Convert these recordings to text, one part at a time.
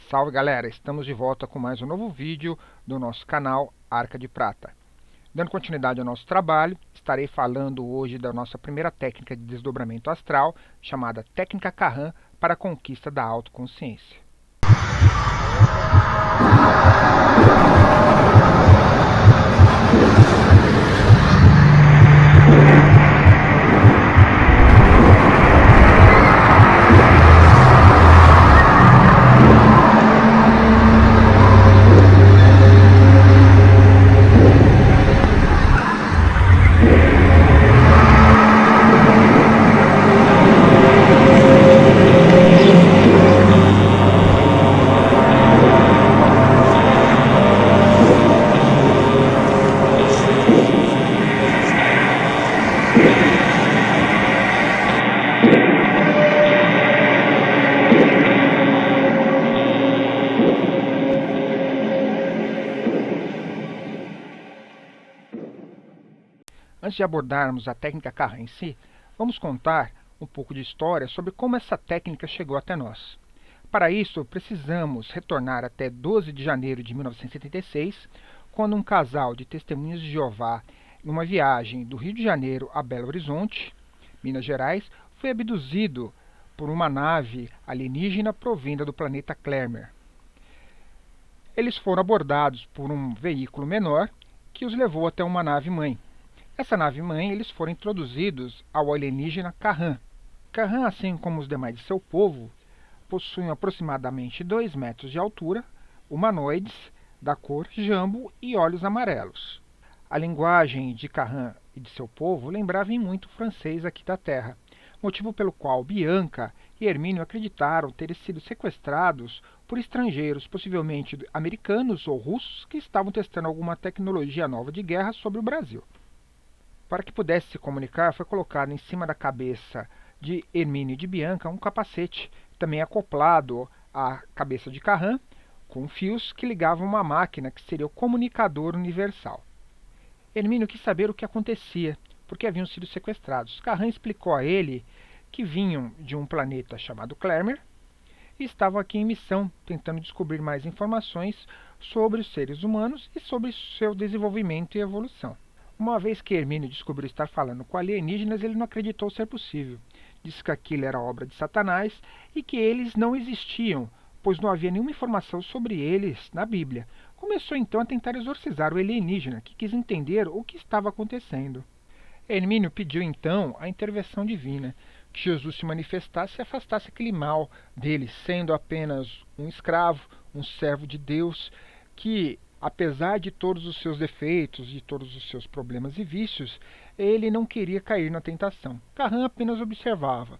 Salve galera, estamos de volta com mais um novo vídeo do nosso canal Arca de Prata. Dando continuidade ao nosso trabalho, estarei falando hoje da nossa primeira técnica de desdobramento astral, chamada Técnica Carran para a conquista da autoconsciência. Antes de abordarmos a técnica Carran em si, vamos contar um pouco de história sobre como essa técnica chegou até nós. Para isso, precisamos retornar até 12 de janeiro de 1976, quando um casal de testemunhas de Jeová, numa viagem do Rio de Janeiro a Belo Horizonte, Minas Gerais, foi abduzido por uma nave alienígena provinda do planeta Clermer. Eles foram abordados por um veículo menor que os levou até uma nave-mãe. Nessa nave-mãe, eles foram introduzidos ao alienígena Carran. Carran, assim como os demais de seu povo, possuem aproximadamente 2 metros de altura, humanoides, da cor jambo e olhos amarelos. A linguagem de Carran e de seu povo lembrava em muito o francês aqui da Terra, motivo pelo qual Bianca e Hermínio acreditaram terem sido sequestrados por estrangeiros, possivelmente americanos ou russos, que estavam testando alguma tecnologia nova de guerra sobre o Brasil. Para que pudesse se comunicar, foi colocado em cima da cabeça de Hermínio e de Bianca um capacete, também acoplado à cabeça de Carran, com fios que ligavam uma máquina que seria o comunicador universal. Hermínio quis saber o que acontecia, porque haviam sido sequestrados. Carran explicou a ele que vinham de um planeta chamado Clermer e estavam aqui em missão, tentando descobrir mais informações sobre os seres humanos e sobre seu desenvolvimento e evolução. Uma vez que Hermínio descobriu estar falando com alienígenas, ele não acreditou ser possível. Disse que aquilo era obra de Satanás e que eles não existiam, pois não havia nenhuma informação sobre eles na Bíblia. Começou então a tentar exorcizar o alienígena, que quis entender o que estava acontecendo. Hermínio pediu então a intervenção divina, que Jesus se manifestasse e afastasse aquele mal dele, sendo apenas um escravo, um servo de Deus, que apesar de todos os seus defeitos, de todos os seus problemas e vícios, ele não queria cair na tentação. Carran apenas observava.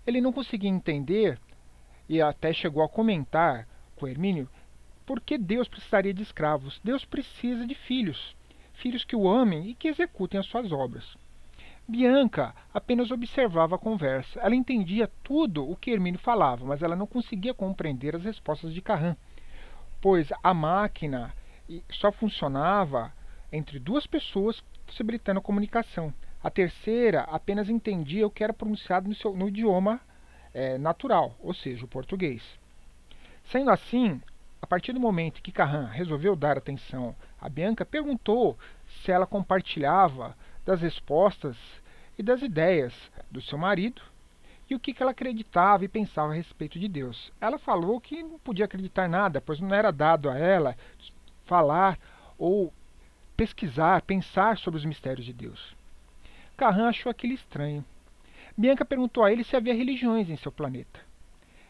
Ele não conseguia entender, e até chegou a comentar com Hermínio, por que Deus precisaria de escravos. Deus precisa de filhos, filhos que o amem e que executem as suas obras. Bianca apenas observava a conversa. Ela entendia tudo o que Hermínio falava, mas ela não conseguia compreender as respostas de Carran, pois a máquina só funcionava entre duas pessoas possibilitando a comunicação. A terceira apenas entendia o que era pronunciado no idioma natural, ou seja, o português. Sendo assim, a partir do momento que Carran resolveu dar atenção a Bianca, perguntou se ela compartilhava das respostas e das ideias do seu marido e o que ela acreditava e pensava a respeito de Deus. Ela falou que não podia acreditar nada, pois não era dado a ela falar ou pesquisar, pensar sobre os mistérios de Deus. Carran achou aquilo estranho. Bianca perguntou a ele se havia religiões em seu planeta.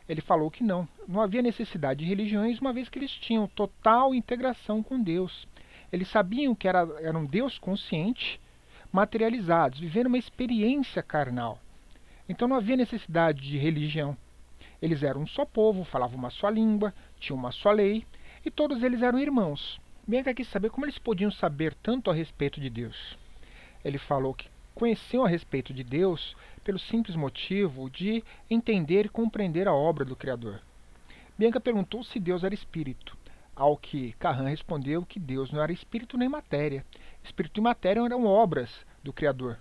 Ele falou que não havia necessidade de religiões, uma vez que eles tinham total integração com Deus. Eles sabiam que era um Deus consciente, materializados, vivendo uma experiência carnal. Então não havia necessidade de religião. Eles eram um só povo, falavam uma só língua, tinham uma só lei, e todos eles eram irmãos. Bianca quis saber como eles podiam saber tanto a respeito de Deus. Ele falou que conheciam a respeito de Deus pelo simples motivo de entender e compreender a obra do Criador. Bianca perguntou se Deus era espírito, ao que Carran respondeu que Deus não era espírito nem matéria. Espírito e matéria eram obras do Criador,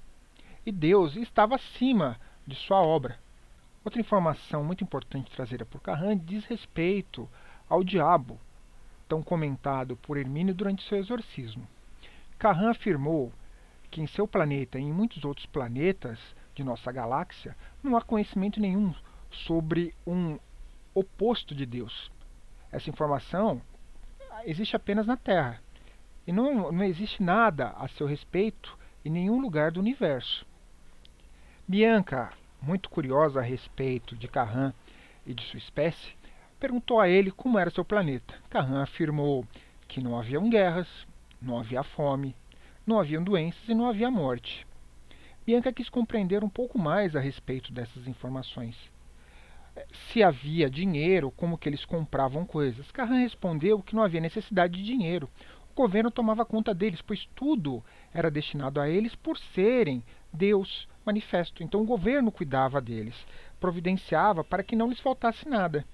e Deus estava acima de sua obra. Outra informação muito importante trazida por Carran diz respeito ao diabo, tão comentado por Hermínio durante seu exorcismo. Carran afirmou que em seu planeta e em muitos outros planetas de nossa galáxia não há conhecimento nenhum sobre um oposto de Deus. Essa informação existe apenas na Terra e não existe nada a seu respeito em nenhum lugar do universo. Bianca, muito curiosa a respeito de Carran e de sua espécie, perguntou a ele como era seu planeta. Carran afirmou que não haviam guerras, não havia fome, não haviam doenças e não havia morte. Bianca quis compreender um pouco mais a respeito dessas informações. Se havia dinheiro, como que eles compravam coisas. Carran respondeu que não havia necessidade de dinheiro. O governo tomava conta deles, pois tudo era destinado a eles por serem Deus manifesto. Então o governo cuidava deles, providenciava para que não lhes faltasse nada.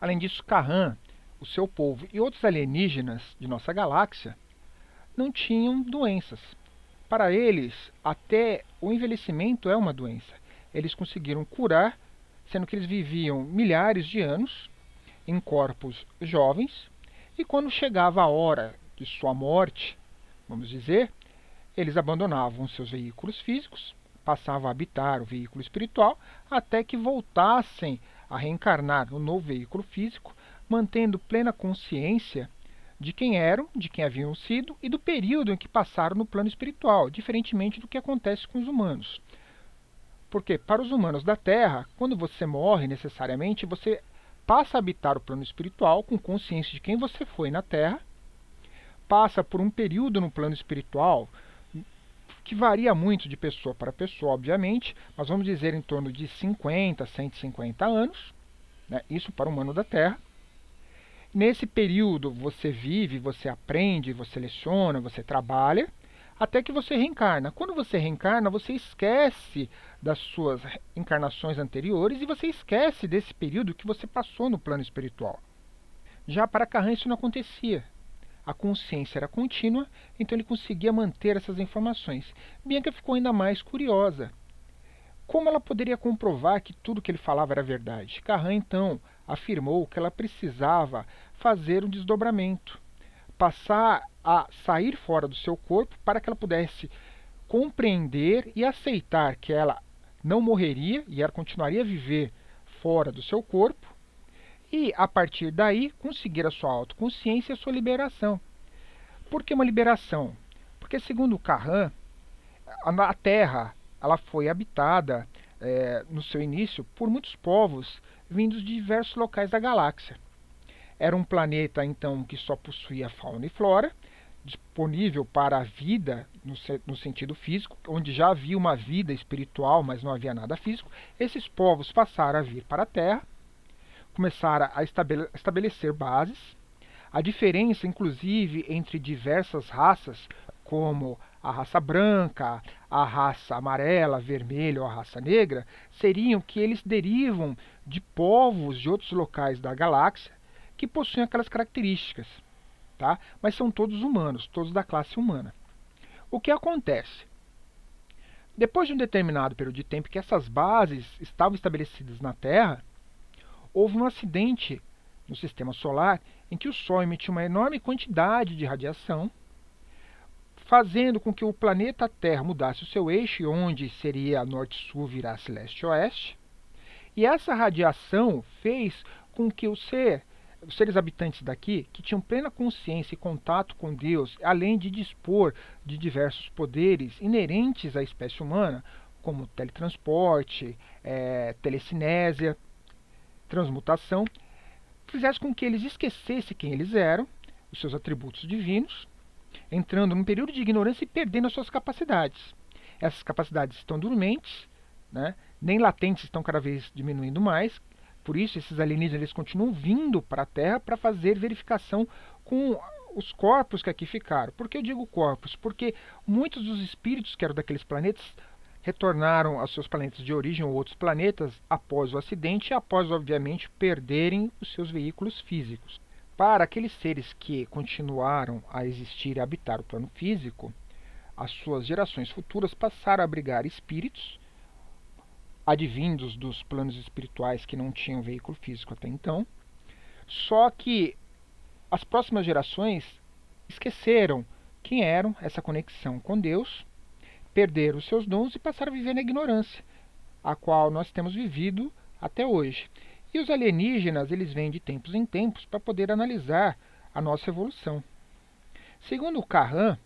Além disso, Carran, o seu povo e outros alienígenas de nossa galáxia não tinham doenças. Para eles, até o envelhecimento é uma doença. Eles conseguiram curar, sendo que eles viviam milhares de anos em corpos jovens, e quando chegava a hora de sua morte, vamos dizer, eles abandonavam seus veículos físicos, passavam a habitar o veículo espiritual, até que voltassem a reencarnar no novo veículo físico, mantendo plena consciência de quem eram, de quem haviam sido e do período em que passaram no plano espiritual, diferentemente do que acontece com os humanos. Porque para os humanos da Terra, quando você morre necessariamente, você passa a habitar o plano espiritual com consciência de quem você foi na Terra, passa por um período no plano espiritual que varia muito de pessoa para pessoa, obviamente, mas vamos dizer em torno de 50, 150 anos, né? Isso para o humano da Terra. Nesse período você vive, você aprende, você leciona, você trabalha, até que você reencarna. Quando você reencarna, você esquece das suas encarnações anteriores e você esquece desse período que você passou no plano espiritual. Já para Carran isso não acontecia. A consciência era contínua, então ele conseguia manter essas informações. Bianca ficou ainda mais curiosa. Como ela poderia comprovar que tudo que ele falava era verdade? Carran, então, afirmou que ela precisava fazer um desdobramento, passar a sair fora do seu corpo para que ela pudesse compreender e aceitar que ela não morreria e ela continuaria a viver fora do seu corpo e, a partir daí, conseguir a sua autoconsciência e a sua liberação. Por que uma liberação? Porque, segundo Carran, a Terra ela foi habitada no seu início por muitos povos vindos de diversos locais da galáxia. Era um planeta então que só possuía fauna e flora, disponível para a vida no sentido físico, onde já havia uma vida espiritual, mas não havia nada físico. Esses povos passaram a vir para a Terra, começaram a estabelecer bases. A diferença, inclusive, entre diversas raças, como a raça branca, a raça amarela, vermelha ou a raça negra, seriam que eles derivam de povos de outros locais da galáxia que possuem aquelas características, tá? Mas são todos humanos, todos da classe humana. O que acontece? Depois de um determinado período de tempo que essas bases estavam estabelecidas na Terra, houve um acidente no sistema solar em que o Sol emitiu uma enorme quantidade de radiação, fazendo com que o planeta Terra mudasse o seu eixo, onde seria norte-sul virasse leste-oeste. E essa radiação fez com que os seres habitantes daqui, que tinham plena consciência e contato com Deus, além de dispor de diversos poderes inerentes à espécie humana, como teletransporte, telecinésia, transmutação, fizesse com que eles esquecessem quem eles eram, os seus atributos divinos, entrando num período de ignorância e perdendo as suas capacidades. Essas capacidades estão dormentes, né? Nem latentes, estão cada vez diminuindo mais. Por isso, esses alienígenas eles continuam vindo para a Terra para fazer verificação com os corpos que aqui ficaram. Por que eu digo corpos? Porque muitos dos espíritos que eram daqueles planetas retornaram aos seus planetas de origem ou outros planetas após o acidente e após, obviamente, perderem os seus veículos físicos. Para aqueles seres que continuaram a existir e habitar o plano físico, as suas gerações futuras passaram a abrigar espíritos advindos dos planos espirituais que não tinham veículo físico até então, Só que as próximas gerações esqueceram quem eram essa conexão com Deus, perderam os seus dons e passaram a viver na ignorância, a qual nós temos vivido até hoje. E os alienígenas, eles vêm de tempos em tempos para poder analisar a nossa evolução. Segundo o Carran,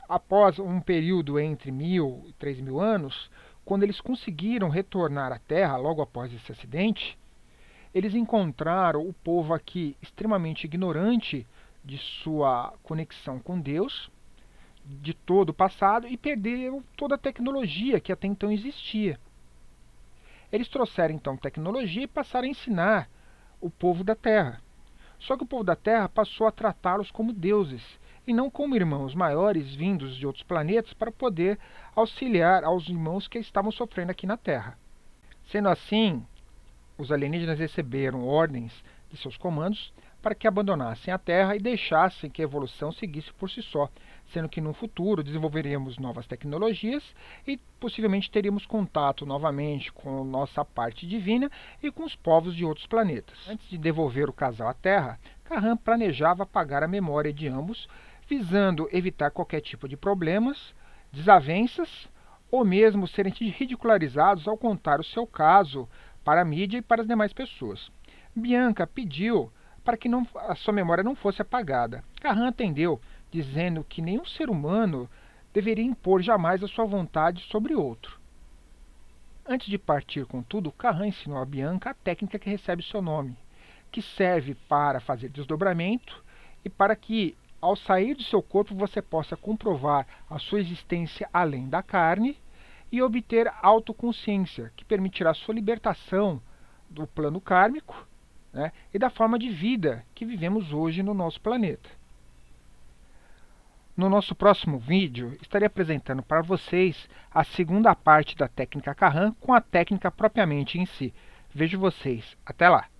após um período entre 1000 e 3000 anos, quando eles conseguiram retornar à Terra logo após esse acidente, eles encontraram o povo aqui extremamente ignorante de sua conexão com Deus, de todo o passado, e perderam toda a tecnologia que até então existia. Eles trouxeram então tecnologia e passaram a ensinar o povo da Terra. Só que o povo da Terra passou a tratá-los como deuses e não como irmãos maiores vindos de outros planetas para poder auxiliar aos irmãos que estavam sofrendo aqui na Terra. Sendo assim, os alienígenas receberam ordens de seus comandos para que abandonassem a Terra e deixassem que a evolução seguisse por si só, sendo que no futuro desenvolveríamos novas tecnologias e possivelmente teríamos contato novamente com nossa parte divina e com os povos de outros planetas. Antes de devolver o casal à Terra, Carran planejava apagar a memória de ambos, visando evitar qualquer tipo de problemas, desavenças ou mesmo serem ridicularizados ao contar o seu caso para a mídia e para as demais pessoas. Bianca pediu para que a sua memória não fosse apagada. Carran atendeu, dizendo que nenhum ser humano deveria impor jamais a sua vontade sobre outro. Antes de partir com tudo, Carran ensinou a Bianca a técnica que recebe seu nome, que serve para fazer desdobramento e para que, ao sair do seu corpo, você possa comprovar a sua existência além da carne e obter autoconsciência, que permitirá sua libertação do plano kármico, né, e da forma de vida que vivemos hoje no nosso planeta. No nosso próximo vídeo, estarei apresentando para vocês a segunda parte da técnica Carran com a técnica propriamente em si. Vejo vocês. Até lá!